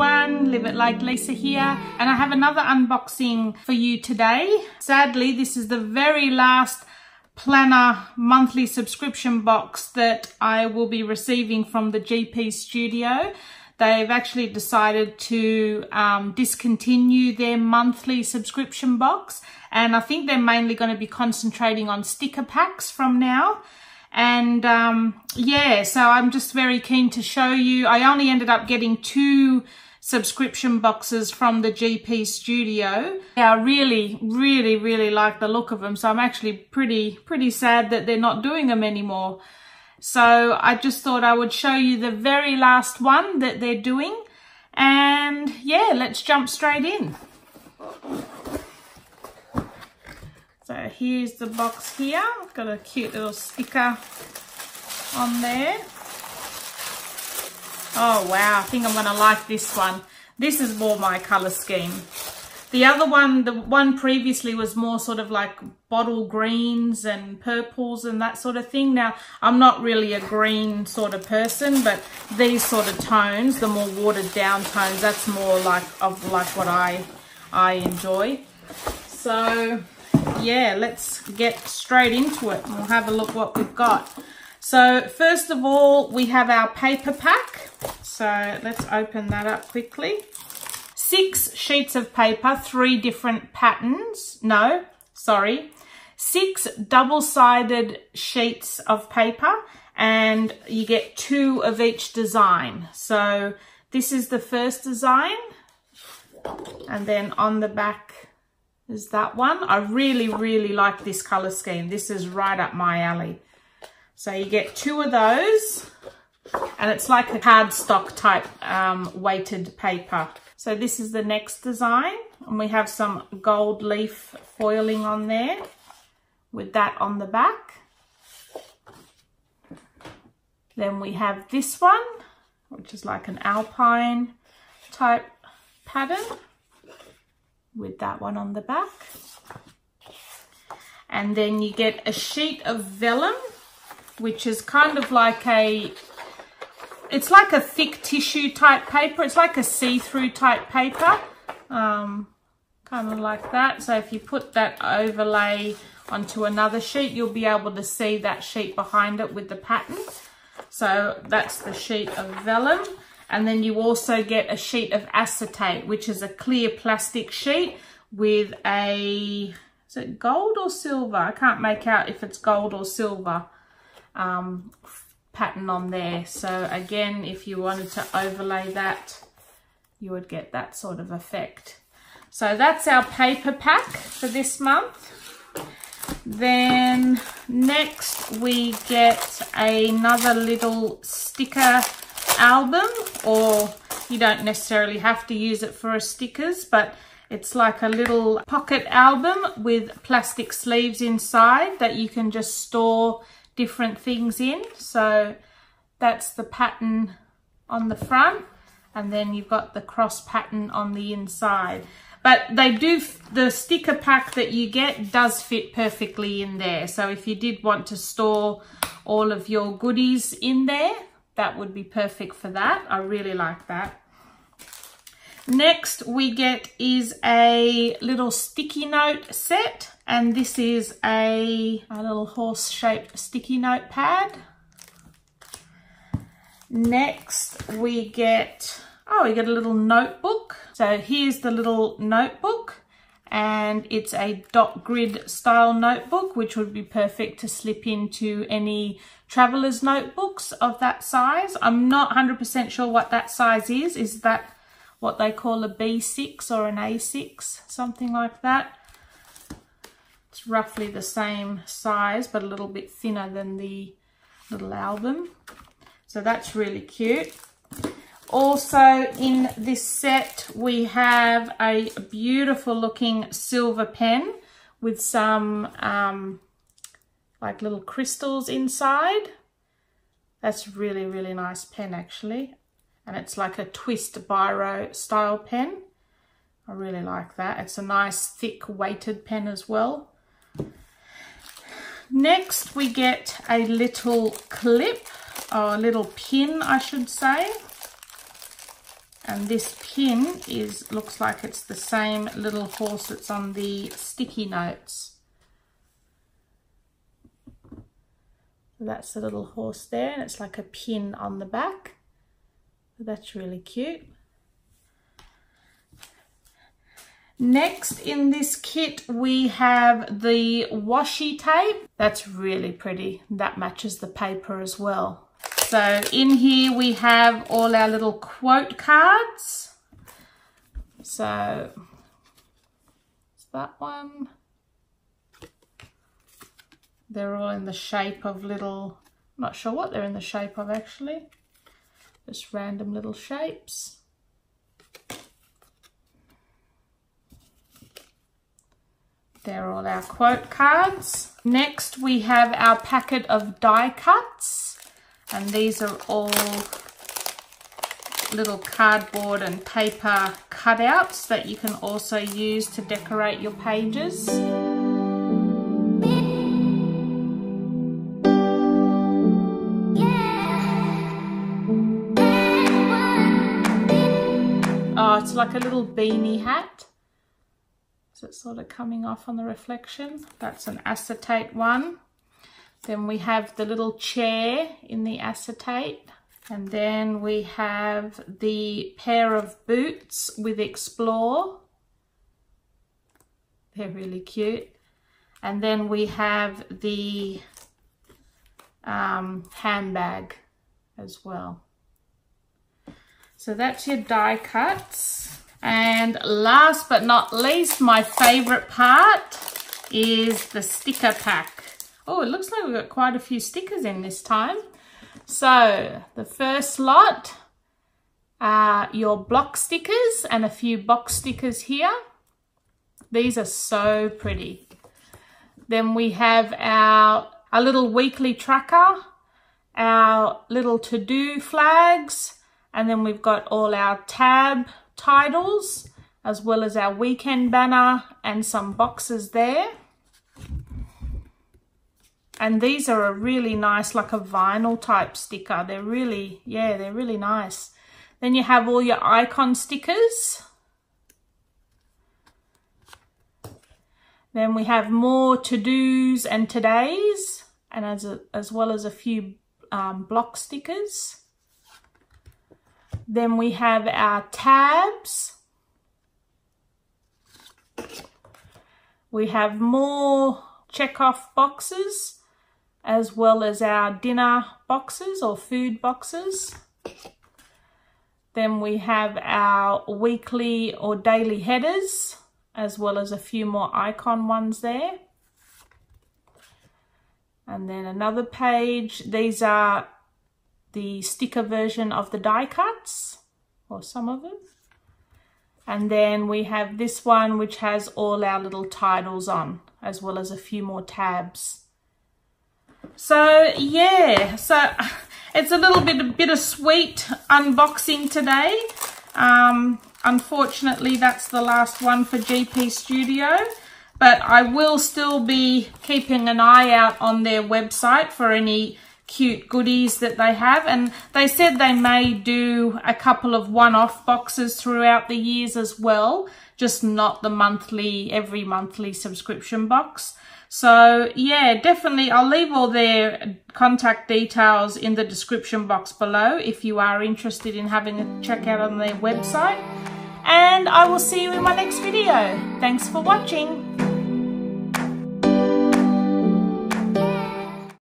everyone, Live It Like Lisa here, and I have another unboxing for you today. Sadly, this is the very last planner monthly subscription box that I will be receiving from the GP studio. They've actually decided to discontinue their monthly subscription box, and I think they're mainly going to be concentrating on sticker packs from now. And yeah, so I'm just very keen to show you. I only ended up getting 2 subscription boxes from the GP studio. I really like the look of them, so I'm actually pretty sad that they're not doing them anymore. So I just thought I would show you the very last one that they're doing, and yeah, let's jump straight in. So here's the box here. It's got a cute little sticker on there. Oh wow, I think I'm going to like this one. This is more my colour scheme. The other one, the one previously, was more sort of like bottle greens and purples and that sort of thing. Now, I'm not really a green sort of person, but these sort of tones, the more watered down tones, that's more like what I enjoy. So yeah, let's get straight into it and we'll have a look what we've got. So first of all, we have our paper pack. So let's open that up quickly. 6 sheets of paper, 3 different patterns. No, sorry. 6 double-sided sheets of paper, and you get 2 of each design. So this is the first design, and then on the back is that one. I really like this color scheme. This is right up my alley. So you get 2 of those, and it's like a cardstock type weighted paper. So this is the next design, and we have some gold leaf foiling on there with that on the back. Then we have this one, which is like an alpine type pattern with that one on the back. And then you get a sheet of vellum, which is kind of like it's like a thick tissue type paper. It's like a see-through type paper, kind of like that. So if you put that overlay onto another sheet, you'll be able to see that sheet behind it with the pattern. So that's the sheet of vellum. And then you also get a sheet of acetate, which is a clear plastic sheet with a, is it gold or silver? I can't make out if it's gold or silver pattern on there. So again, if you wanted to overlay that, you would get that sort of effect. So that's our paper pack for this month. Then next we get another little sticker album, or you don't necessarily have to use it for stickers, but it's like a little pocket album with plastic sleeves inside that you can just store different things in. So that's the pattern on the front, and then you've got the cross pattern on the inside. But they do, the sticker pack that you get does fit perfectly in there. So if you did want to store all of your goodies in there, that would be perfect for that. I really like that. Next we get is a little sticky note set, and this is a little horse-shaped sticky note pad. Next we get a little notebook. So here's the little notebook, and it's a dot grid style notebook, which would be perfect to slip into any traveler's notebooks of that size. I'm not 100% sure what that size is. Is that what they call a B6 or an A6, something like that? It's roughly the same size, but a little bit thinner than the little album. So that's really cute. Also in this set we have a beautiful looking silver pen with some like little crystals inside. That's really nice pen actually, and it's like a twist biro style pen. I really like that. It's a nice thick weighted pen as well. Next we get a little clip, or a little pin I should say. And this pin looks like it's the same little horse that's on the sticky notes. That's the little horse there, and it's like a pin on the back. That's really cute. Next in this kit we have the washi tape. That's really pretty. That matches the paper as well. So in here we have all our little quote cards. So it's that one. They're all in the shape of little, I'm not sure what they're in the shape of actually. Just random little shapes. They're all our quote cards. Next we have our packet of die cuts, and these are all little cardboard and paper cutouts that you can also use to decorate your pages. Oh, it's like a little beanie hat. So it's sort of coming off on the reflection. That's an acetate one. Then we have the little chair in the acetate. And then we have the pair of boots with Explore. They're really cute. And then we have the handbag as well. So that's your die cuts. And last but not least, my favorite part is the sticker pack. Oh, it looks like we've got quite a few stickers in this time. So the first lot are your block stickers and a few box stickers here. These are so pretty. Then we have our little weekly tracker, our little to-do flags, and then we've got all our tab titles, as well as our weekend banner and some boxes there. And these are a really nice, like a vinyl type sticker. They're really, yeah, they're really nice. Then you have all your icon stickers. Then we have more to-dos and todays, and as well as a few block stickers. Then we have our tabs. We have more check-off boxes, as well as our dinner boxes or food boxes. Then we have our weekly or daily headers, as well as a few more icon ones there. And then another page. These are the sticker version of the die cuts, or some of them. And then we have this one, which has all our little titles on, as well as a few more tabs. So yeah, so it's a little bit bittersweet unboxing today. Unfortunately, that's the last one for GP Studio, but I will still be keeping an eye out on their website for any cute goodies that they have, and they said they may do a couple of one-off boxes throughout the years as well, just not the every monthly subscription box. So yeah, definitely I'll leave all their contact details in the description box below if you are interested in having a check out on their website, and I will see you in my next video. Thanks for watching.